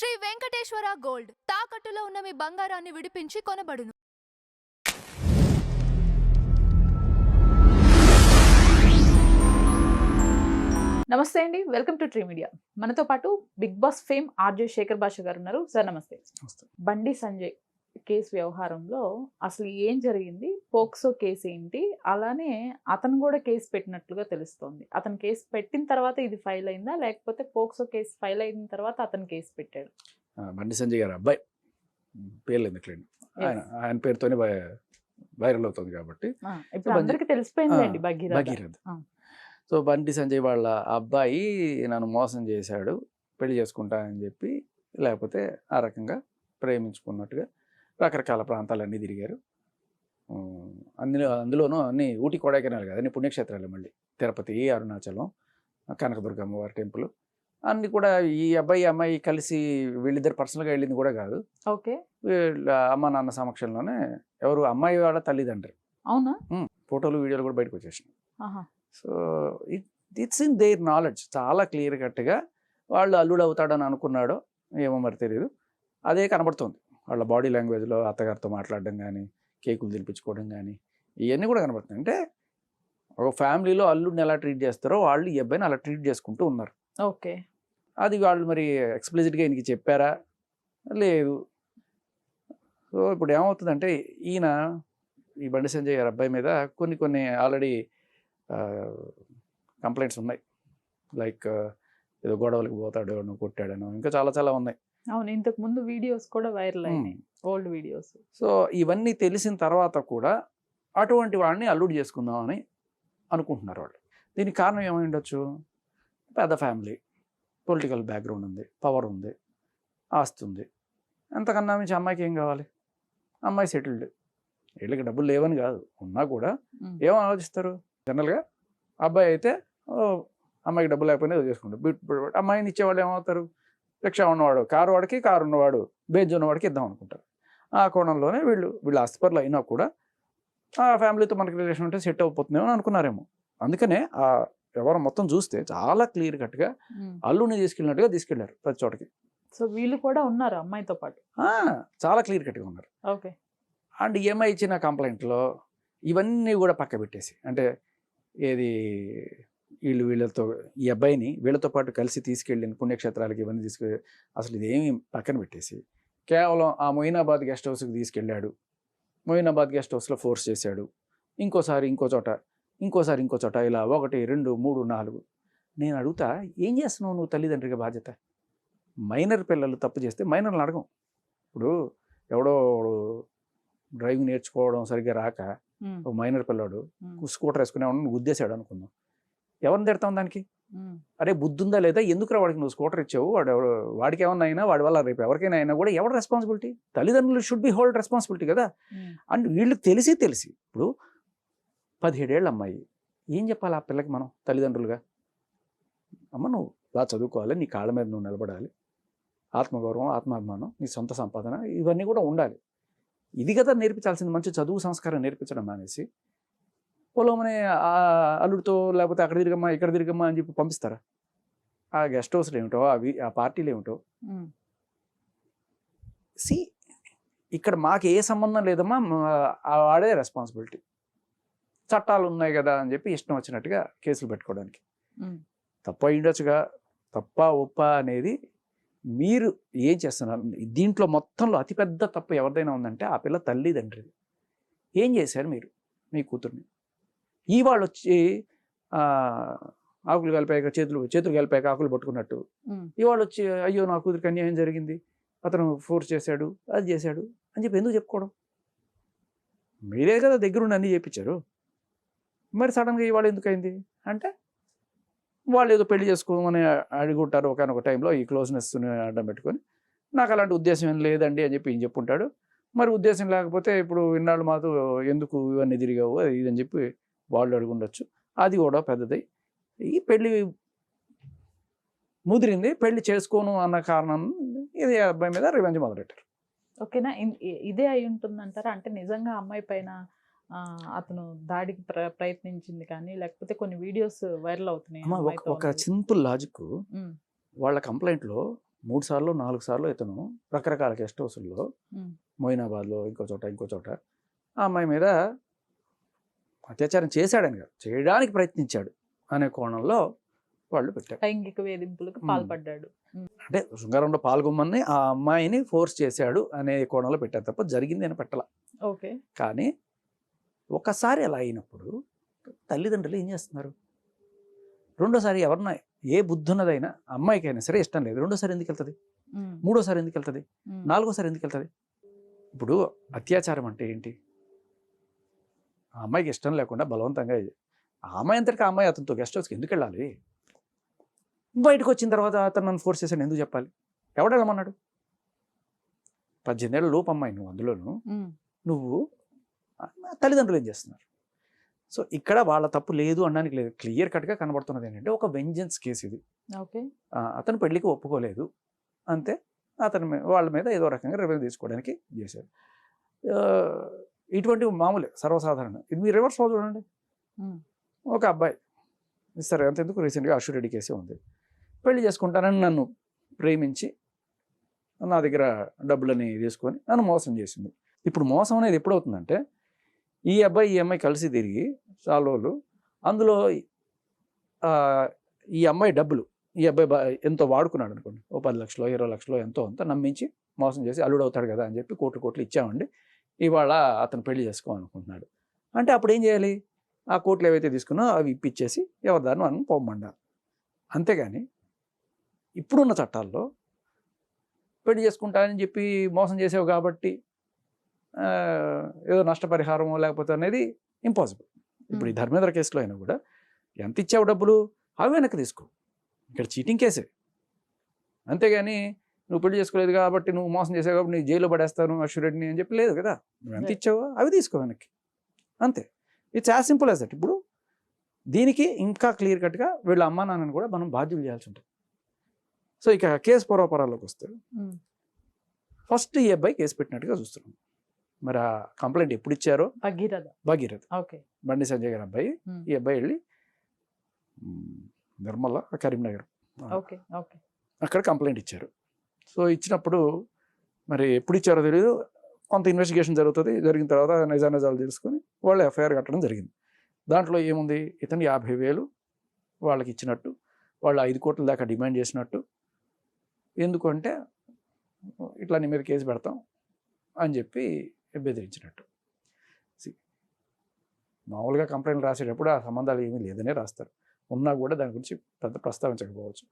Shri Venkateswara gold తాకట్టులో ఉన్న మీ బంగారాన్ని విడిపించి కొనబడును. నమస్తే అండి, వెల్కమ్ టు ట్రీ మీడియా. మనతో పాటు Bigg Boss fame RJ Shekhar Basha గారు ఉన్నారు. సార్ నమస్తే. బండి సంజయ్ కేసు వ్యవహారంలో అసలు ఏం జరిగింది, పోక్సో కేసు ఏంటి, అలానే అతను కూడా కేసు పెట్టినట్లుగా తెలుస్తోంది. అతను కేసు పెట్టిన తర్వాత ఇది ఫైల్ అయిందా, లేకపోతే పోక్సో కేసు ఫైల్ అయిన తర్వాత అతను కేసు పెట్టాడు? బండి సంజయ్ గారు అబ్బాయి పేర్లు ఎందుకులేండి, ఆయన పేరుతోనే వైరల్ అవుతుంది కాబట్టి ఇప్పుడు అందరికి తెలిసిపోయింది భగీరథ్. సో బండి సంజయ్ వాళ్ళ అబ్బాయి నన్ను మోసం చేశాడు, పెళ్లి చేసుకుంటా అని చెప్పి, లేకపోతే ఆ రకంగా ప్రేమించుకున్నట్టుగా రకరకాల ప్రాంతాలన్నీ తిరిగారు. అందులోనూ అన్ని ఊటీ కొడైకెనాల్ కాదు, అన్ని పుణ్యక్షేత్రాలు, మళ్ళీ తిరుపతి, అరుణాచలం, కనకదుర్గ అమ్మవారి టెంపుల్ అన్ని కూడా ఈ అబ్బాయి అమ్మాయి కలిసి వీళ్ళిద్దరు పర్సనల్గా వెళ్ళింది కూడా కాదు. ఓకే, వీళ్ళ అమ్మ నాన్న సమక్షంలోనే, ఎవరు అమ్మాయి వాళ్ళ తల్లిదండ్రి. అవునా? ఫోటోలు వీడియోలు కూడా బయటకు వచ్చేసినాయి. So it's in their knowledge, చాలా క్లియర్ కట్గా వాళ్ళు అల్లుడు అవుతాడని అనుకున్నాడో ఏమో మరి తెలియదు, అదే కనబడుతుంది వాళ్ళ బాడీ లాంగ్వేజ్లో. అత్తగారితో మాట్లాడడం కానీ, కేకులు తినిపించుకోవడం కానీ, ఇవన్నీ కూడా కనబడుతుంది. అంటే ఒక ఫ్యామిలీలో అల్లుడిని ఎలా ట్రీట్ చేస్తారో వాళ్ళు ఈ అబ్బాయిని అలా ట్రీట్ చేసుకుంటూ ఉన్నారు. ఓకే, అది వాళ్ళు మరి ఎక్స్ప్లిసిట్గా ఈయనకి చెప్పారా, లేదు. సో ఇప్పుడు ఏమవుతుందంటే, ఈయన ఈ బండి సంజయ్ గారి అబ్బాయి మీద కొన్ని ఆల్రెడీ కంప్లైంట్స్ ఉన్నాయి. లైక్ ఏదో గొడవలకు పోతాడు, కొట్టాడను, ఇంకా చాలా చాలా ఉన్నాయి. అవును, ఇంతకు ముందు వీడియోస్ కూడా వైరల్ అయినాయి, ఓల్డ్ వీడియోస్. సో ఇవన్నీ తెలిసిన తర్వాత కూడా అటువంటి వాడిని అల్లుడు చేసుకుందామని అనుకుంటున్నారు వాళ్ళు. దీనికి కారణం ఏమై ఉండొచ్చు? పెద్ద ఫ్యామిలీ, పొలిటికల్ బ్యాక్గ్రౌండ్ ఉంది, పవర్ ఉంది, ఆస్తి ఉంది. అంతకన్నా మించి అమ్మాయికి ఏం కావాలి? అమ్మాయి సెటిల్డ్, వీళ్ళకి డబ్బులు లేవని కాదు, ఉన్నా కూడా ఏమని ఆలోచిస్తారు జనరల్గా? అబ్బాయి అయితే అమ్మాయికి డబ్బులు లేకపోయినా చేసుకుంటారు. అమ్మాయిని ఇచ్చేవాళ్ళు ఏమవుతారు? రిక్షా ఉన్నవాడు, కారు వాడికి, కారు ఉన్నవాడు బేజ్ ఉన్నవాడికి ఇద్దాం అనుకుంటారు. ఆ కోణంలోనే వీళ్ళు ఆస్తిపరులు అయినా కూడా ఆ ఫ్యామిలీతో మనకి రిలేషన్ ఉంటే సెట్ అయిపోతుందేమో అని అనుకున్నారేమో. అందుకనే ఆ వ్యవహారం మొత్తం చూస్తే చాలా క్లియర్ కట్గా అల్లుని తీసుకెళ్ళినట్టుగా తీసుకెళ్లారు ప్రతి చోటకి. సో వీళ్ళు కూడా ఉన్నారు అమ్మాయితో పాటు, చాలా క్లియర్ కట్గా ఉన్నారు. ఓకే. అండ్ ఈఎంఐ ఇచ్చిన కంప్లైంట్లో ఇవన్నీ కూడా పక్క పెట్టేసి, అంటే ఏది వీళ్ళతో ఈ అబ్బాయిని వీళ్ళతో పాటు కలిసి తీసుకెళ్ళిన పుణ్యక్షేత్రాలకి ఇవన్నీ తీసుకెళ్ళి అసలు ఇదేమి పక్కన పెట్టేసి, కేవలం ఆ మొయినాబాద్ గెస్ట్ హౌస్కి తీసుకెళ్ళాడు, మొయినాబాద్ గెస్ట్ హౌస్లో ఫోర్స్ చేశాడు, ఇంకోసారి ఇంకో చోట, ఇలా 1, 2, 3, 4. నేను అడుగుతా, ఏం చేస్తున్నావు నువ్వు తల్లిదండ్రిగా బాధ్యత? మైనర్ పిల్లలు తప్పు చేస్తే మైనర్లు అడగం. ఇప్పుడు ఎవడో డ్రైవింగ్ నేర్చుకోవడం సరిగ్గా రాక ఒక మైనర్ పిల్లాడు స్కూటర్ వేసుకునే వాడిని గుద్దేశాడు అనుకుందాం, ఎవరిని తిడతాం దానికి? అరే బుద్ధి ఉందా లేదా, ఎందుకు వాడికి నువ్వు స్కూటర్ ఇచ్చావు, వాడికి ఏమన్నా అయినా వాడి వల్ల రేపు ఎవరికైనా అయినా కూడా ఎవరు రెస్పాన్సిబిలిటీ? తల్లిదండ్రులు షుడ్ బి హోల్డ్ రెస్పాన్సిబిలిటీ కదా. అండ్ వీళ్ళకి తెలిసి ఇప్పుడు 17 ఏళ్ళ అమ్మాయి, ఏం చెప్పాలి ఆ పిల్లకి మనం తల్లిదండ్రులుగా? అమ్మ నువ్వు బాగా చదువుకోవాలి, నీ కాళ్ళ మీద నువ్వు నిలబడాలి, ఆత్మగౌరవం, ఆత్మాభిమానం, నీ సొంత సంపాదన ఇవన్నీ కూడా ఉండాలి. ఇది కదా నేర్పించాల్సింది. మంచి చదువు సంస్కారం నేర్పించడం మానేసి పొలమనే అల్లుడితో లేకపోతే అక్కడ తిరిగమ్మా ఇక్కడ తిరిగమ్మా అని చెప్పి పంపిస్తారా? ఆ గెస్ట్ హౌస్లు ఏమిటో, ఆ పార్టీలు ఏమిటో. ఇక్కడ మాకు ఏ సంబంధం లేదమ్మా, వాడే రెస్పాన్సిబిలిటీ. చట్టాలు ఉన్నాయి కదా అని చెప్పి ఇష్టం వచ్చినట్టుగా కేసులు పెట్టుకోవడానికి. తప్ప అయ్యుండొచ్చుగా, తప్ప ఒప్ప అనేది మీరు ఏం చేస్తున్నారు? దీంట్లో మొత్తంలో అతిపెద్ద తప్పు ఎవరిదైనా ఉందంటే ఆ పిల్ల తల్లిదండ్రిది. ఏం చేశారు మీరు మీ కూతుర్ని? వాళ్ళు వచ్చి ఆకులు కలిపాక చేతులు కలిపాక ఆకులు పట్టుకున్నట్టు వాళ్ళు వచ్చి అయ్యో నా కూతురికి అన్యాయం జరిగింది, అతను ఫోర్స్ చేశాడు, అది చేశాడు అని చెప్పి ఎందుకు చెప్పుకోవడం? మీరే కదా దగ్గరుండి అన్నీ చేయించారు, మరి సడన్గా ఇవాళ ఎందుకు అయింది అంటే వాళ్ళు ఏదో పెళ్లి చేసుకోమని అడుగుంటారు ఒకనొక టైంలో, ఈ క్లోజ్నెస్ని అడ్డం పెట్టుకొని. నాకు అలాంటి ఉద్దేశం ఏం లేదండి అని చెప్పి ఈయన చెప్పుంటాడు. మరి ఉద్దేశం లేకపోతే ఇప్పుడు ఇన్నాళ్ళు మాతో ఎందుకు ఇవన్నీ తిరిగావు అది ఇదని చెప్పి వాళ్ళు అడుగుండొచ్చు. అది కూడా పెద్దది. ఈ పెళ్ళి ముదిరింది, పెళ్లి చేసుకోను అన్న కారణం ఇది అబ్బాయి మీద రివెంజ్ మొదలెట్టారు. ఓకేనా, ఇదే అయి ఉంటుందంటారా? అంటే నిజంగా అమ్మాయి పైన అతను దాడికి ప్రయత్నించింది కానీ, లేకపోతే కొన్ని వీడియోస్ వైరల్ అవుతున్నాయి. ఒక సింపుల్ లాజిక్, వాళ్ళ కంప్లైంట్లో 3 సార్లు 4 సార్లు ఇతను రకరకాల గెస్ట్ హౌస్ల్లో ఉమ్. మొయినాబాద్లో ఇంకో చోట ఆ అమ్మాయి మీద అత్యాచారం చేశాడని కాదు, చేయడానికి ప్రయత్నించాడు అనే కోణంలో వాళ్ళు పెట్టారు. లైంగిక వేధింపులకు పాల్పడ్డాడు. అంటే శృంగారంలో పాల్గొమ్మని ఆ అమ్మాయిని ఫోర్స్ చేశాడు అనే కోణంలో పెట్టారు తప్ప జరిగింది అని పెట్టాల. ఓకే. కానీ ఒకసారి అలా అయినప్పుడు తల్లిదండ్రులు ఏం చేస్తున్నారు? రెండోసారి ఎవరన్నా ఏ బుద్ధున్నదైనా అమ్మాయికైనా సరే ఇష్టం లేదు, రెండోసారి ఎందుకు వెళ్తుంది? మూడోసారి ఎందుకు వెళ్తుంది? నాలుగోసారి ఎందుకు వెళ్తుంది? ఇప్పుడు అత్యాచారం అంటే ఏంటి? ఆ అమ్మాయికి ఇష్టం లేకుండా బలవంతంగా ఆ అమ్మాయి అంతటికి ఆ అమ్మాయి అతనితో గెస్ట్ హౌస్కి ఎందుకు వెళ్ళాలి? బయటకు వచ్చిన తర్వాత అతను నన్ను ఫోర్స్ చేశాను ఎందుకు చెప్పాలి? ఎవడు వెళ్ళమన్నాడు? 18 ఏళ్ళ లోపు అమ్మాయి నువ్వు, అందులోను నువ్వు తల్లిదండ్రులు ఏం చేస్తున్నారు? సో ఇక్కడ వాళ్ళ తప్పు లేదు అనడానికి లేదు, క్లియర్ కట్గా కనబడుతున్నది ఏంటంటే ఒక వెంజెన్స్ కేసు ఇది. ఓకే. అతను పెళ్లికి ఒప్పుకోలేదు అంతే, వాళ్ళ మీద ఏదో రకంగా రెవెన్యూ తీసుకోవడానికి చేశారు. ఇటువంటివి మామూలే, సర్వసాధారణం. ఇది మీరు రివర్స్ చూడండి. ఒక అబ్బాయి సరే అంతెందుకు, రీసెంట్గా అశ్వరెడ్డి కేసే ఉంది. పెళ్లి చేసుకుంటానని నన్ను ప్రేమించి నా దగ్గర డబ్బులని తీసుకొని నన్ను మోసం చేసింది. ఇప్పుడు మోసం అనేది ఎప్పుడవుతుందంటే ఈ అబ్బాయి ఈ అమ్మాయి కలిసి తిరిగి చాలా రోజులు అందులో ఈ అమ్మాయి డబ్బులు ఈ అబ్బాయి ఎంతో వాడుకున్నాడు అనుకోండి, ఓ 10 లక్షలు 20 లక్షలు ఎంతో అంత నమ్మించి మోసం చేసి అల్లుడు అవుతాడు కదా అని చెప్పి కోట్లు ఇచ్చామండి, ఇవాళ అతను పెళ్లి చేసుకోవాలనుకుంటున్నాడు అంటే అప్పుడు ఏం చేయాలి? ఆ కోట్లు ఏవైతే తీసుకున్నా అవి ఇప్పించేసి ఎవరిదాన్ని మనం పోమ్మండాలి. అంతేగాని ఇప్పుడున్న చట్టాల్లో పెళ్లి చేసుకుంటానని చెప్పి మోసం చేసావు కాబట్టి ఏదో నష్టపరిహారమో లేకపోతే అనేది ఇంపాసిబుల్. ఇప్పుడు ఈ ధర్మేంద్ర కేసులో అయినా కూడా ఎంత ఇచ్చావు డబ్బులు అవి వెనక్కి తీసుకో, ఇక్కడ చీటింగ్ కేసే. అంతేగాని నువ్వు పెళ్లి చేసుకోలేదు కాబట్టి నువ్వు మోసం చేసావు కాబట్టి నీ జైల్లో పడేస్తాను అశ్వరెడ్డిని అని చెప్పి లేదు కదా. నువ్వు ఎంత ఇచ్చావో అవి తీసుకో వెనక్కి, అంతే. It's as simple as that. ఇప్పుడు దీనికి ఇంకా క్లియర్ కట్గా వీళ్ళ అమ్మా నాన్నని కూడా మనం బాధ్యులు చేయాల్సి ఉంటుంది. సో ఇక కేసు పూర్వపరాల్లోకి వస్తే ఫస్ట్ ఈ అబ్బాయి కేసు పెట్టినట్టుగా చూస్తున్నాం. మరి ఆ కంప్లైంట్ ఎప్పుడు ఇచ్చారో, భగీరథ బండి సంజయ్ గారి అబ్బాయి, ఈ అబ్బాయి వెళ్ళి నిర్మల కరీంనగర్ అక్కడ కంప్లైంట్ ఇచ్చారు. సో ఇచ్చినప్పుడు మరి ఎప్పుడు ఇచ్చారో తెలియదు, కొంత ఇన్వెస్టిగేషన్ జరుగుతుంది, జరిగిన తర్వాత నిజాలు తెలుసుకొని వాళ్ళు ఎఫ్ఐఆర్ కట్టడం జరిగింది. దాంట్లో ఏముంది, ఇతను 50,000 వాళ్ళకి ఇచ్చినట్టు, వాళ్ళు 5 కోట్ల దాకా డిమాండ్ చేసినట్టు, ఎందుకంటే ఇట్లా నీ మీద కేసు పెడతాం అని చెప్పి బెదిరించినట్టు. మామూలుగా కంప్లైంట్ రాసేటప్పుడు ఆ సంబంధాలు ఏమీ లేదనే రాస్తారు, ఉన్నా కూడా దాని గురించి పెద్ద ప్రస్తావించకపోవచ్చు.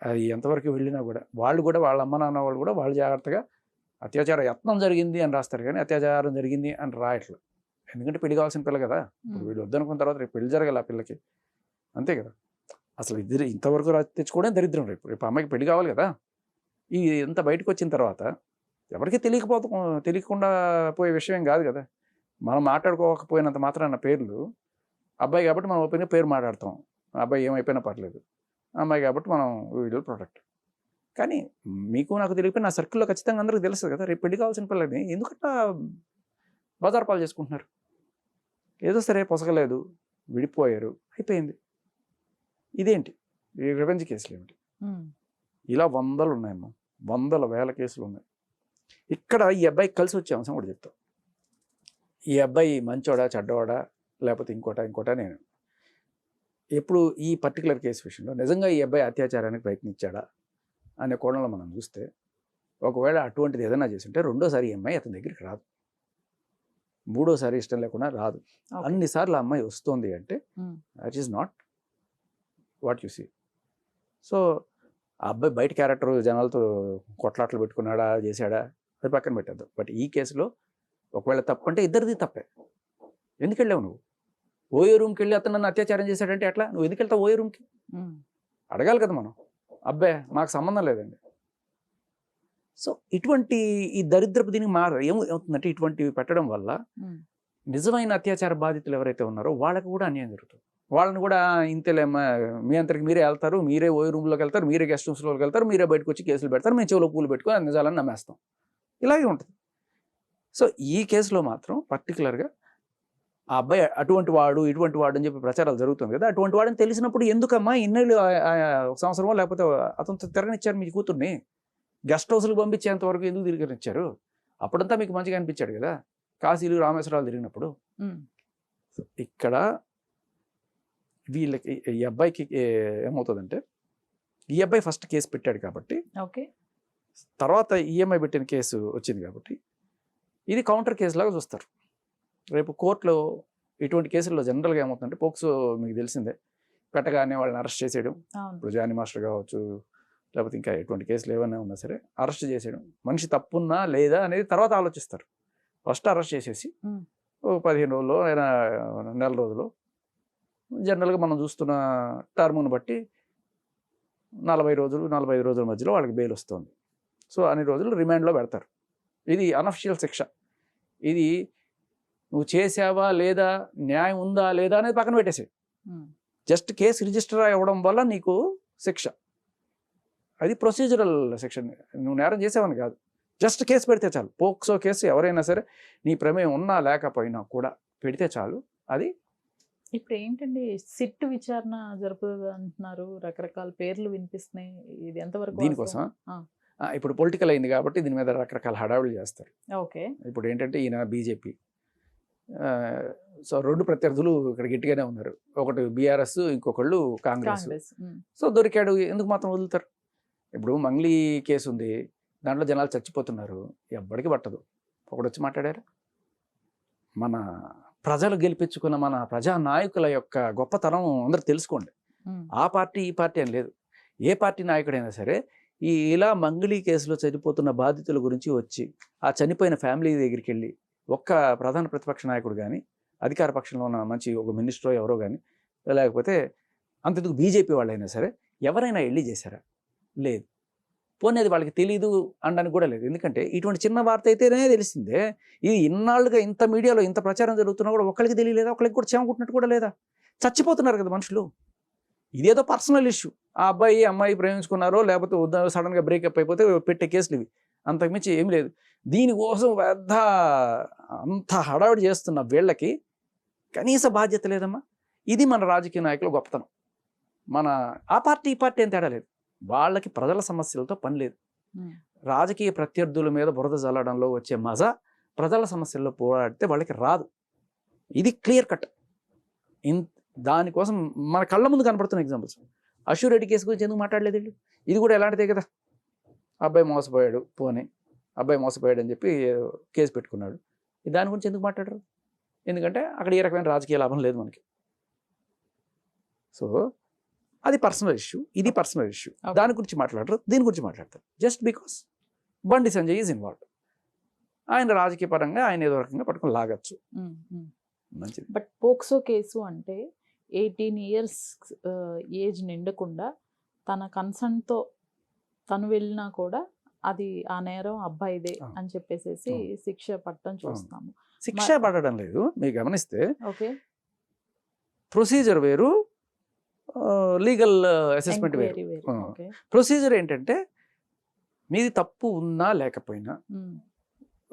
అది ఎంతవరకు వెళ్ళినా కూడా వాళ్ళు కూడా వాళ్ళ అమ్మ నాన్న వాళ్ళు కూడా వాళ్ళు జాగ్రత్తగా అత్యాచార యత్నం జరిగింది అని రాస్తారు, కానీ అత్యాచారం జరిగింది అని రాయట్లేదు. ఎందుకంటే పెళ్లి కావాల్సిన పిల్ల కదా, ఇప్పుడు వీళ్ళు వద్దనుకున్న తర్వాత రేపు పెళ్లి జరగాలి ఆ పిల్లకి, అంతే కదా. అసలు ఇద్దరు ఇంతవరకు తెచ్చుకోవడం దరిద్రం. రేపు అమ్మాయికి పెళ్లి కావాలి కదా. ఈ ఇంత బయటకు వచ్చిన తర్వాత ఎవరికి తెలియకుండా పోయే విషయం ఏం కాదు కదా. మనం మాట్లాడుకోకపోయినంత మాత్రాన పేర్లు, అబ్బాయి కాబట్టి మనం ఓపెన్గా పేరు మాట్లాడతాం, అబ్బాయి ఏమైపోయినా పర్లేదు, అమ్మాయి కాబట్టి మనం వీడియో ప్రొటెక్ట్. కానీ మీకు నాకు తెలియకపోయి నా సర్కిల్లో ఖచ్చితంగా అందరికీ తెలుస్తుంది కదా. రేపు పెళ్లి కావాల్సిన పిల్లని ఎందుకంటే బజార్ పాలు చేసుకుంటున్నారు. ఏదో సరే పొసగలేదు, విడిపోయారు, అయిపోయింది. ఇదేంటి ఈ రివెంజ్ కేసులు ఏమిటి? ఇలా 100 ఉన్నాయమ్మా, 100,000 కేసులు ఉన్నాయి. ఇక్కడ ఈ అబ్బాయికి కలిసి వచ్చే అంశం కూడా చెప్తాం. ఈ అబ్బాయి మంచోడా చెడ్డవాడా లేకపోతే ఇంకోటా నేను ఎప్పుడు ఈ పర్టికులర్ కేసు విషయంలో నిజంగా ఈ అబ్బాయి అత్యాచారానికి ప్రయత్నించాడా అనే కోణంలో మనం చూస్తే, ఒకవేళ అటువంటిది ఏదైనా చేసి ఉంటే రెండోసారి ఈ అమ్మాయి అతని దగ్గరికి రాదు, మూడోసారి ఇష్టం లేకుండా రాదు. అన్నిసార్లు ఆ అమ్మాయి వస్తుంది అంటే that is not what you see. So ఆ అబ్బాయి బయట క్యారెక్టర్ జనాలతో కొట్లాట్లు పెట్టుకున్నాడా చేశాడా అది పక్కన పెట్టద్దు. బట్ ఈ కేసులో ఒకవేళ తప్పు అంటే ఇద్దరిది తప్పే. ఎందుకు వెళ్ళావు నువ్వు? ఓయో రూమ్కి వెళ్ళి అతను నన్ను అత్యాచారం చేశాడంటే ఎట్లా? నువ్వు ఎందుకు వెళ్తావు ఓయో రూమ్కి? అడగాలి కదా మనం. అబ్బాయి మాకు సంబంధం లేదండి. సో ఇటువంటి ఈ దరిద్రపు దీనికి ఏమవుతుందంటే ఇటువంటివి పెట్టడం వల్ల నిజమైన అత్యాచార బాధితులు ఎవరైతే ఉన్నారో వాళ్ళకి కూడా అన్యాయం జరుగుతుంది. వాళ్ళని కూడా ఇంతలే మీ అంతరికి మీరే వెళ్తారు, మీరే ఓయో రూమ్లోకి వెళ్తారు, మీరే గెస్ట్ హౌస్లోకి వెళ్తారు, మీరే బయటకు వచ్చి కేసులు పెడతారు, మేము చెవులో పూలు పెట్టుకొని ఆ నిజాలను నమ్మేస్తాం. ఇలాగే ఉంటుంది. సో ఈ కేసులో మాత్రం పర్టికులర్గా ఆ అబ్బాయి అటువంటి వాడు ఇటువంటి వాడు అని చెప్పి ప్రచారాలు జరుగుతుంది కదా. అటువంటి వాడని తెలిసినప్పుడు ఎందుకమ్మా ఇన్నేళ్ళు 1 సంవత్సరమో లేకపోతే అతనితో తిరగనిచ్చారు మీ కూతుర్ని? గెస్ట్ హౌస్లకు పంపించేంత వరకు ఎందుకు తిరిగిచ్చారు? అప్పుడంతా మీకు మంచిగా అనిపించాడు కదా కాశీలు రామేశ్వరాలు తిరిగినప్పుడు. ఇక్కడ వీళ్ళకి ఈ అబ్బాయికి ఏమవుతుందంటే, ఈ అబ్బాయి ఫస్ట్ కేసు పెట్టాడు కాబట్టి, ఓకే, తర్వాత ఈఎంఐ పెట్టిన కేసు వచ్చింది కాబట్టి ఇది కౌంటర్ కేసు లాగా చూస్తారు. రేపు కోర్టులో ఇటువంటి కేసుల్లో జనరల్గా ఏమవుతుందంటే, పోక్సో మీకు తెలిసిందే, పెట్టగానే వాళ్ళని అరెస్ట్ చేసేయడం. ఇప్పుడు జానీ మాస్టర్ కావచ్చు, లేకపోతే ఇంకా ఎటువంటి కేసులు ఏమైనా ఉన్నా సరే అరెస్ట్ చేసేయడం. మనిషి తప్పున్నా లేదా అనేది తర్వాత ఆలోచిస్తారు. ఫస్ట్ అరెస్ట్ చేసేసి ఒక 15 రోజుల్లో లేదా నెల రోజులు, జనరల్గా మనం చూస్తున్న టర్మ్ను బట్టి 40 రోజులు 45 రోజుల మధ్యలో వాళ్ళకి బెయిల్ వస్తుంది. సో అన్ని రోజులు రిమాండ్లో పెడతారు. ఇది అనఫిషియల్ శిక్ష. ఇది నువ్వు చేసావా లేదా, న్యాయం ఉందా లేదా అనేది పక్కన పెట్టేసి, జస్ట్ కేసు రిజిస్టర్ అవ్వడం వల్ల నీకు శిక్ష. అది ప్రొసీజరల్ సెక్షన్. నువ్వు నేరం చేసావని కాదు, జస్ట్ కేసు పెడితే చాలు. పోక్సో కేసు ఎవరైనా సరే నీ ప్రమేయం ఉన్నా లేకపోయినా కూడా పెడితే చాలు. అది ఇప్పుడు ఏంటండి, సిట్ విచారణ జరుపుతుంది అంటున్నారు, రకరకాల పేర్లు వినిపిస్తున్నాయి. ఇది ఎంతవరకు దీనికోసం ఇప్పుడు పొలిటికల్ అయింది కాబట్టి దీని మీద రకరకాల హడావులు చేస్తారు. ఓకే, ఇప్పుడు ఏంటంటే ఈయన బీజేపీ, సో 2 ప్రత్యర్థులు ఇక్కడ గట్టిగానే ఉన్నారు. ఒకటి బీఆర్ఎస్, ఇంకొకళ్ళు కాంగ్రెస్. సో దొరికాడు, ఎందుకు మాత్రం వదులుతారు? ఇప్పుడు మంగ్లీ కేసు ఉంది, దాంట్లో జనాలు చచ్చిపోతున్నారు, ఎవ్వడికి పట్టదు. ఒకడు వచ్చి మాట్లాడారు. మన ప్రజలు గెలిపించుకున్న మన ప్రజా నాయకుల యొక్క గొప్పతనం అందరూ తెలుసుకోండి. ఆ పార్టీ ఈ పార్టీ అని లేదు. ఏ పార్టీ నాయకుడైనా సరే ఇలా మంగ్లీ కేసులో చనిపోతున్న బాధితుల గురించి వచ్చి ఆ చనిపోయిన ఫ్యామిలీ దగ్గరికి వెళ్ళి, ఒక్క ప్రధాన ప్రతిపక్ష నాయకుడు కానీ, అధికార పక్షంలో ఉన్న మంచి ఒక మినిస్టర్ ఎవరో కానీ, లేకపోతే అంతెందుకు బీజేపీ వాళ్ళైనా సరే ఎవరైనా వెళ్ళి చేశారా? లేదు. పోనీ అది వాళ్ళకి తెలీదు అనడానికి కూడా లేదు. ఎందుకంటే ఇటువంటి చిన్న వార్త అయితేనే తెలిసిందే. ఇది ఇన్నాళ్ళుగా ఇంత మీడియాలో ఇంత ప్రచారం జరుగుతున్నా కూడా ఒకరికి తెలియలేదా? ఒకరికి కూడా చెమకుట్టినట్టు కూడా లేదా? చచ్చిపోతున్నారు కదా మనుషులు. ఇదేదో పర్సనల్ ఇష్యూ. ఆ అబ్బాయి అమ్మాయి ప్రేమించుకున్నారో లేకపోతే సడన్గా బ్రేకప్ అయిపోతే పెట్టే కేసులు ఇవి, అంతకుమించి ఏం లేదు. దీనికోసం పెద్ద అంత హడావిడి చేస్తున్న వీళ్ళకి కనీస బాధ్యత లేదమ్మా. ఇది మన రాజకీయ నాయకుల గొప్పతనం. మన ఆ పార్టీ ఈ పార్టీ అని తేడా లేదు. వాళ్ళకి ప్రజల సమస్యలతో పని లేదు. రాజకీయ ప్రత్యర్థుల మీద బురద జల్లడంలో వచ్చే మజా ప్రజల సమస్యల్లో పోరాడితే వాళ్ళకి రాదు. ఇది క్లియర్ కట్. దానికోసం మన కళ్ళ ముందు కనపడుతున్న ఎగ్జాంపుల్స్. అశూర్ రెడ్డి కేసు గురించి ఎందుకు మాట్లాడలేదు వీళ్ళు? ఇది కూడా ఎలాంటిదే కదా. అబ్బాయి మోసపోయాడు, పోనీ అబ్బాయి మోసపోయాడు అని చెప్పి కేసు పెట్టుకున్నాడు. దాని గురించి ఎందుకు మాట్లాడరు? ఎందుకంటే అక్కడ ఏ రకమైన రాజకీయ లాభం లేదు మనకి. సో అది పర్సనల్ ఇష్యూ, ఇది పర్సనల్ ఇష్యూ. దాని గురించి మాట్లాడరు, దీని గురించి మాట్లాడతారు. Just because Bandi Sanjay is involved. ఆయన రాజకీయ పరంగా ఆయన ఏదో రకంగా పట్టుకుని లాగచ్చు. మంచిది. బట్ పోక్సో కేసు అంటే 18 years ఏజ్ నిండకుండా తన కన్సర్న్తో తను వెళ్ళినా కూడా అది ఆ నేరం అబ్బాయిదే అని చెప్పేసి శిక్ష పట్టడం చూస్తాము. శిక్ష పడడం లేదు. మీరు గమనిస్తే ఓకే, ప్రొసీజర్ వేరు, లీగల్ అసెస్మెంట్ వేరు. ప్రొసీజర్ ఏంటంటే మీది తప్పు ఉన్నా లేకపోయినా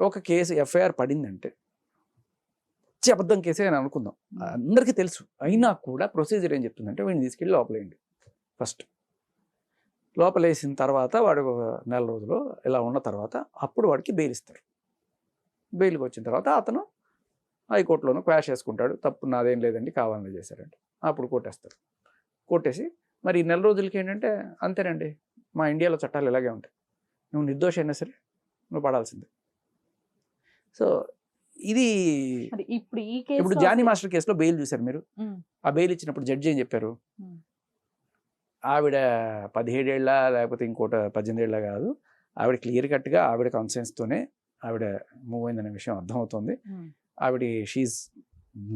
ఒక కేసు ఎఫ్ఐఆర్ పడిందంటే అబద్ధం కేసే అని అనుకుందాం, అందరికీ తెలుసు. అయినా కూడా ప్రొసీజర్ ఏం చెప్తుందంటే వీడిని తీసుకెళ్ళి లోపలేయండి. ఫస్ట్ లోపలేసిన తర్వాత వాడు 1 నెల రోజులు ఇలా ఉన్న తర్వాత అప్పుడు వాడికి బెయిల్ ఇస్తారు. బెయిల్కి వచ్చిన తర్వాత అతను హైకోర్టులోనూ క్వాష్ చేసుకుంటాడు. తప్పు నాదేం లేదండి, కావాలని చేశారంటే అప్పుడు కొట్టేస్తారు. కొట్టేసి మరి 1 నెల రోజులకి ఏంటంటే అంతేనండి, మా ఇండియాలో చట్టాలు ఇలాగే ఉంటాయి, నువ్వు నిర్దోషి అయినా సరే నువ్వు పడాల్సిందే. సో ఇది ఇప్పుడు జానీ మాస్టర్ కేసులో బెయిల్ చూశారు మీరు. ఆ బెయిల్ ఇచ్చినప్పుడు జడ్జి ఏం చెప్పారు? ఆవిడ 17 ఏళ్ళ లేకపోతే ఇంకోటి 18 ఏళ్ళ కాదు, ఆవిడ క్లియర్ కట్గా ఆవిడ కాన్షియన్స్తోనే ఆవిడ మూవ్ అయిందనే విషయం అర్థమవుతుంది. ఆవిడ she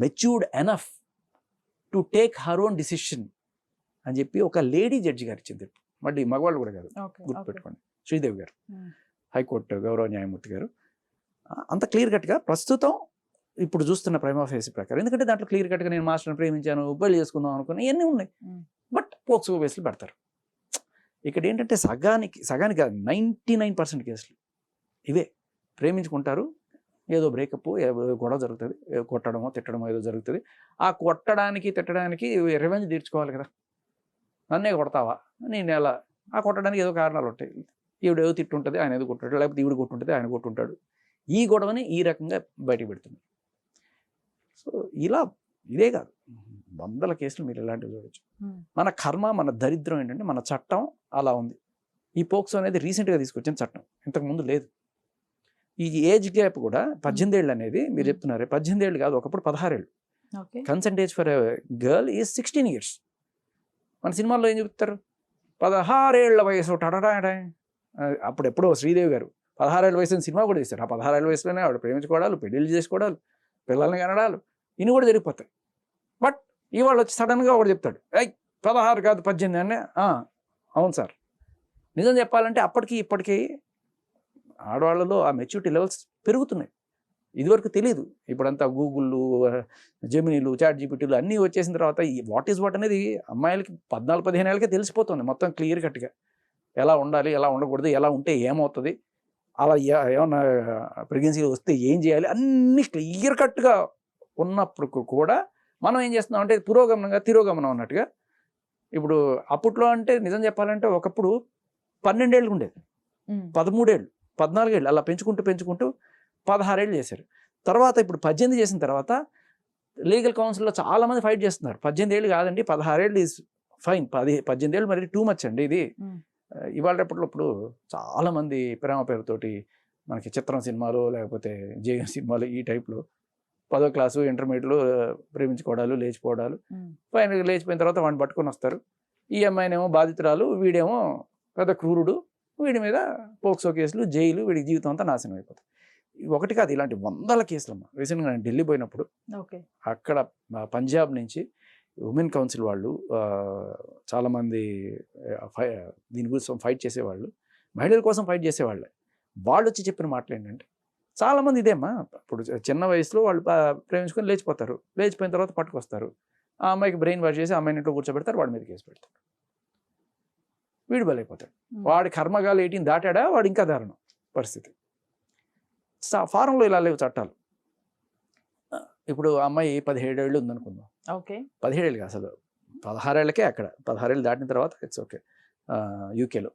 matured enough to take her own decision అని చెప్పి ఒక లేడీ జడ్జి గారు ఇచ్చింది. మళ్ళీ మగవాళ్ళు కూడా కాదు, గుర్తుపెట్టుకోండి. శ్రీదేవి గారు, హైకోర్టు గౌరవ న్యాయమూర్తి గారు, అంత క్లియర్ కట్గా ప్రస్తుతం ఇప్పుడు చూస్తున్న ప్రైమా ఫేసి ప్రకారం. ఎందుకంటే దాంట్లో క్లియర్ కట్గా నేను మాస్టర్ని ప్రేమించాను, పెళ్లి చేసుకుందాం అనుకున్నా, ఇవన్నీ ఉన్నాయి. బట్ పోక్సో కేసులు పెడతారు. ఇక్కడ ఏంటంటే సగానికి 99% కేసులు ఇవే. ప్రేమించుకుంటారు, ఏదో బ్రేకప్, గొడవ జరుగుతుంది, కొట్టడమో తిట్టడమో ఏదో జరుగుతుంది. ఆ కొట్టడానికి తిట్టడానికి రివెంజ్ తీర్చుకోవాలి కదా. నన్నే కొడతావా, నేను ఎలా, ఆ కొట్టడానికి ఏదో కారణాలు ఉంటాయి. ఈవిడేదో తిట్టుంటుంది, ఆయన ఏదో కొట్టుంటాడు, లేకపోతే ఈవిడ కొట్టుంటుంది, ఆయన కొట్టుంటాడు. ఈ గొడవని ఈ రకంగా బయటకు పెడుతుంది. సో ఇలా ఇదే కాదు, వందల కేసులు మీరు ఇలాంటివి చూడొచ్చు. మన కర్మ, మన దరిద్రం ఏంటంటే మన చట్టం అలా ఉంది. ఈ పోక్సో అనేది రీసెంట్గా తీసుకొచ్చిన చట్టం, ఇంతకుముందు లేదు. ఈ ఏజ్ గ్యాప్ కూడా 18 ఏళ్ళు అనేది మీరు చెప్తున్నారు, 18 ఏళ్ళు కాదు, ఒకప్పుడు 16 ఏళ్ళు. Consent age for girl is 16 years. మన సినిమాల్లో ఏం చెప్తారు, 16 ఏళ్ల వయసు టడడా. అప్పుడు ఎప్పుడో శ్రీదేవి గారు 16 ఏళ్ళ వయసు సినిమా కూడా తీస్తారు. ఆ 16 ఏళ్ళ వయసులోనే ఆవిడ ప్రేమించుకోవడాలు, పెళ్లిళ్ళు చేసుకోవడాలు, పిల్లల్ని కనడాలు ఇన్ని కూడా జరిగిపోతాయి. బట్ ఇవాళ వచ్చి సడన్గా ఒకటి చెప్తాడు, 16 కాదు 18 అని. అవును సార్, నిజం చెప్పాలంటే అప్పటికి ఇప్పటికీ ఆడవాళ్ళలో ఆ మెచ్యూరిటీ లెవెల్స్ పెరుగుతున్నాయి. ఇదివరకు తెలియదు, ఇప్పుడంతా గూగుళ్ళు, జెమినీలు, చాట్ జీపీటీలు అన్నీ వచ్చేసిన తర్వాత ఈ వాట్ ఈజ్ వాట్ అనేది అమ్మాయిలకి 14-15 ఏళ్ళకే తెలిసిపోతుంది మొత్తం క్లియర్ కట్గా. ఎలా ఉండాలి, ఎలా ఉండకూడదు, ఎలా ఉంటే ఏమవుతుంది, అలా ఏమన్నా ప్రెగ్నెన్సీ వస్తే ఏం చేయాలి, అన్నీ క్లియర్ కట్గా ఉన్నప్పుడు కూడా మనం ఏం చేస్తున్నాం అంటే తిరోగమనం అన్నట్టుగా. ఇప్పుడు అప్పట్లో అంటే నిజం చెప్పాలంటే ఒకప్పుడు 12 ఏళ్ళు ఉండేది, 13 ఏళ్ళు, 14 ఏళ్ళు అలా పెంచుకుంటూ 16 ఏళ్ళు చేశారు. తర్వాత ఇప్పుడు 18 చేసిన తర్వాత లీగల్ కౌన్సిల్లో చాలామంది ఫైట్ చేస్తున్నారు. 18 ఏళ్ళు కాదండి, 16 ఏళ్ళు ఈజ్ ఫైన్, 18 ఏళ్ళు మరి టూ మచ్ అండి ఇది. ఇవాళప్పుడు చాలామంది ప్రేమ పేరుతోటి మనకి చిత్రం సినిమాలు, లేకపోతే జేఎం సినిమాలు, ఈ టైప్లో 10వ క్లాసు ఇంటర్మీడియట్లో ప్రేమించుకోవడాలు, లేచిపోవడాలు, ఫైనల్గా లేచిపోయిన తర్వాత వాడిని పట్టుకొని వస్తారు. ఈ అమ్మాయినేమో బాధితురాలు, వీడేమో పెద్ద క్రూరుడు, వీడి మీద పోక్సో కేసులు, జైలు, వీడికి జీవితం అంతా నాశనం అయిపోతుంది. ఒకటి కాదు, ఇలాంటి వందల కేసులు అమ్మా. రీసెంట్గా నేను ఢిల్లీ పోయినప్పుడు అక్కడ పంజాబ్ నుంచి ఉమెన్ కౌన్సిల్ వాళ్ళు చాలామంది దీని గురించి ఫైట్ చేసేవాళ్ళు, మహిళల కోసం ఫైట్ చేసేవాళ్ళే. వాళ్ళు వచ్చి చెప్పిన మాటలు ఏంటంటే, చాలామంది ఇదేమ్మా, ఇప్పుడు చిన్న వయసులో వాళ్ళు ప్రేమించుకొని లేచిపోతారు, లేచిపోయిన తర్వాత పట్టుకొస్తారు, ఆ అమ్మాయికి బ్రెయిన్ వాష్ చేసి అమ్మాయిని ఇంట్లో కూర్చోబెడతారు, వాడి మీద కేసు పెడతారు, వీడు బలైపోతాడు. వాడి కర్మగాలు 18 దాటాడా, వాడు ఇంకా దారుణం పరిస్థితి. ఫారంలో ఇలా లేవు చట్టాలు. ఇప్పుడు అమ్మాయి 17 ఏళ్ళు ఉందనుకుందాం, 17 ఏళ్ళకి అసలు 16 ఏళ్ళకే అక్కడ, 16 ఏళ్ళు దాటిన తర్వాత ఇట్స్ ఓకే యూకేలో.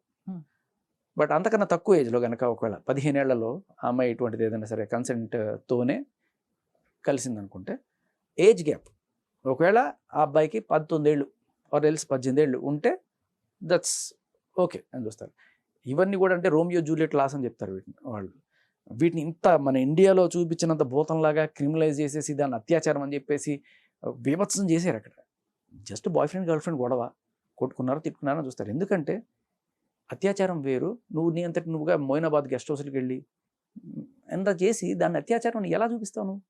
బట్ అంతకన్నా తక్కువ ఏజ్లో కనుక ఒకవేళ 15 ఏళ్లలో ఆ అమ్మాయి ఇటువంటిది ఏదైనా సరే కన్సెంట్తోనే కలిసిందనుకుంటే, ఏజ్ గ్యాప్ ఒకవేళ ఆ అబ్బాయికి 19 ఏళ్ళు ఆర్ ఎల్స్ 18 ఏళ్ళు ఉంటే దట్స్ ఓకే అని చూస్తారు. ఇవన్నీ కూడా అంటే రోమియో జూలియట్ లాస్ అని చెప్తారు వీటిని ఇంత మన ఇండియాలో చూపించినంత భూతంలాగా క్రిమినలైజ్ చేసేసి దాన్ని అత్యాచారం అని చెప్పేసి బీభత్సం చేశారు. అక్కడ just boy friend girl friend గొడవ, కొట్టుకున్నారో తిట్టుకున్నారో చూస్తారు. ఎందుకంటే అత్యాచారం వేరు, నువ్వు నీ అంతటి నువ్వుగా మోయినాబాద్ గెస్ట్ హౌస్కి వెళ్ళి ఎంత చేసి దాన్ని అత్యాచారం ఎలా చూపిస్తావు నువ్వు?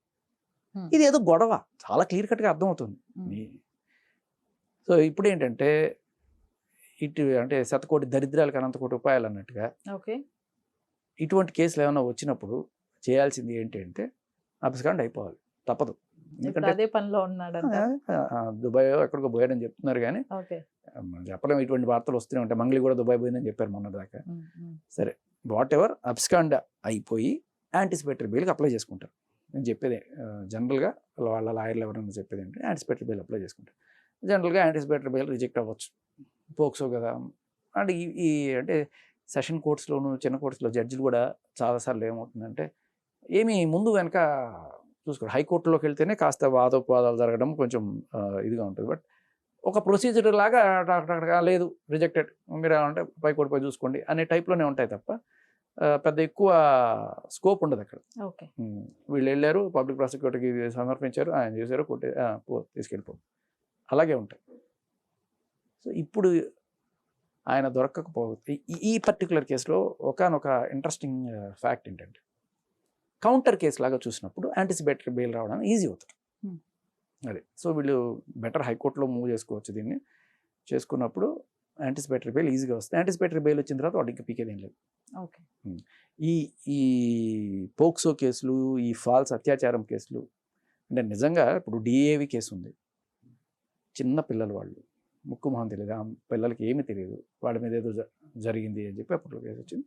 ఇది ఏదో గొడవ, చాలా క్లియర్ కట్గా అర్థమవుతుంది. సో ఇప్పుడు ఏంటంటే ఇటు అంటే శతకోటి దరిద్రాలకు అనంతకోటి ఉపాయాలు అన్నట్టుగా ఇటువంటి కేసులు ఏమైనా వచ్చినప్పుడు చేయాల్సింది ఏంటి అంటే అపస్కాండ్ అయిపోవాలి, తప్పదు. ఎందుకంటే అదే పనిలో ఉన్నాడు, దుబాయ్ ఎక్కడికో పోయాడని చెప్తున్నారు, కానీ చెప్పలేము, ఇటువంటి వార్తలు వస్తూనే ఉంటాయి. మంగళి కూడా దుబాయ్ పోయిందని చెప్పారు మొన్న దాకా. సరే, వాట్ ఎవర్, అబ్స్కాండ్ అయిపోయి యాంటిసిపేటరీ బెయిల్కి అప్లై చేసుకుంటారు. నేను చెప్పేది జనరల్గా వాళ్ళ లాయర్లు ఎవరైనా చెప్పేది అంటే యాంటిసిపేటరీ బెయిల్ అప్లై చేసుకుంటారు. జనరల్గా యాంటిసిపేటరీ బెయిల్ రిజెక్ట్ అవ్వచ్చు, పోక్సో కదా. అంటే ఈ అంటే సెషన్ కోర్ట్స్లోను చిన్న కోర్ట్స్లో జడ్జిలు కూడా చాలాసార్లు ఏమవుతుందంటే ఏమీ ముందు వెనక చూసుకోండి. హైకోర్టులోకి వెళ్తేనే కాస్త వాదోపవాదాలు జరగడం కొంచెం ఇదిగా ఉంటుంది. బట్ ఒక ప్రొసీజర్ లాగా లేదు రిజెక్టెడ్, మీరు అంటే పైకోర్టు పోయి చూసుకోండి అనే టైప్లోనే ఉంటాయి తప్ప పెద్ద ఎక్కువ స్కోప్ ఉండదు అక్కడ. వీళ్ళు వెళ్ళారు, పబ్లిక్ ప్రాసిక్యూటర్కి సమర్పించారు, ఆయన చేశారు, కొట్టే తీసుకెళ్ళిపో, అలాగే ఉంటాయి. సో ఇప్పుడు ఆయన దొరకకపోతే ఈ పర్టికులర్ కేసులో ఒకనొక ఇంట్రెస్టింగ్ ఫ్యాక్ట్ ఏంటంటే, కౌంటర్ కేసు లాగా చూసినప్పుడు యాంటిసిపేటరీ బెయిల్ రావడానికి ఈజీ అవుతుంది. అదే సో వీళ్ళు బెటర్ హైకోర్టులో మూవ్ చేసుకోవచ్చు. దీన్ని చేసుకున్నప్పుడు యాంటిసిపేటరీ బెయిల్ ఈజీగా వస్తుంది. యాంటిసిపేటరీ బెయిల్ వచ్చిన తర్వాత వాడికి పీకేది ఏం లేదు. ఈ పోక్సో కేసులు, ఈ ఫాల్స్ అత్యాచారం కేసులు అంటే నిజంగా ఇప్పుడు డిఏవి కేసు ఉంది, చిన్న పిల్లలు, వాళ్ళు ముక్కు మొహం తెలియదు, ఆ పిల్లలకి ఏమీ తెలియదు, వాళ్ళ మీద ఏదో జరిగింది అని చెప్పి అప్పుడు కేసు వచ్చింది.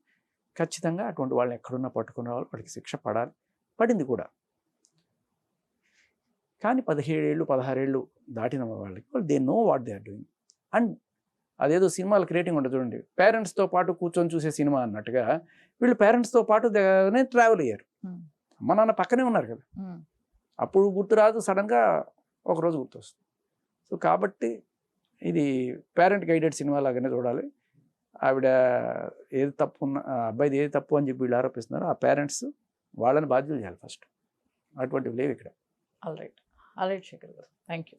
ఖచ్చితంగా అటువంటి వాళ్ళని ఎక్కడున్నా పట్టుకున్న వాళ్ళు వాడికి శిక్ష పడాలి, పడింది కూడా. కానీ 17 ఏళ్ళు 16 ఏళ్ళు దాటిన వాళ్ళకి they know what they are doing. And అదేదో సినిమాలకు రేటింగ్ ఉంటుంది చూడండి, పేరెంట్స్తో పాటు కూర్చొని చూసే సినిమా అన్నట్టుగా వీళ్ళు పేరెంట్స్తో పాటు ట్రావెల్ అయ్యారు. అమ్మ నాన్న పక్కనే ఉన్నారు కదా, అప్పుడు గుర్తురాదు, సడన్గా ఒకరోజు గుర్తొస్తుంది. సో కాబట్టి ఇది పేరెంట్ గైడెడ్ సినిమా లాగానే చూడాలి. ఆవిడ ఏది తప్పు ఉన్న అబ్బాయిది ఏది తప్పు అని చెప్పి వీళ్ళు ఆరోపిస్తున్నారు, ఆ పేరెంట్స్ వాళ్ళని బాధ్యులు చేయాలి ఫస్ట్. అటువంటివి లేవు ఇక్కడ. ఆల్ రైట్ శేఖర్ గారు, థ్యాంక్ యూ.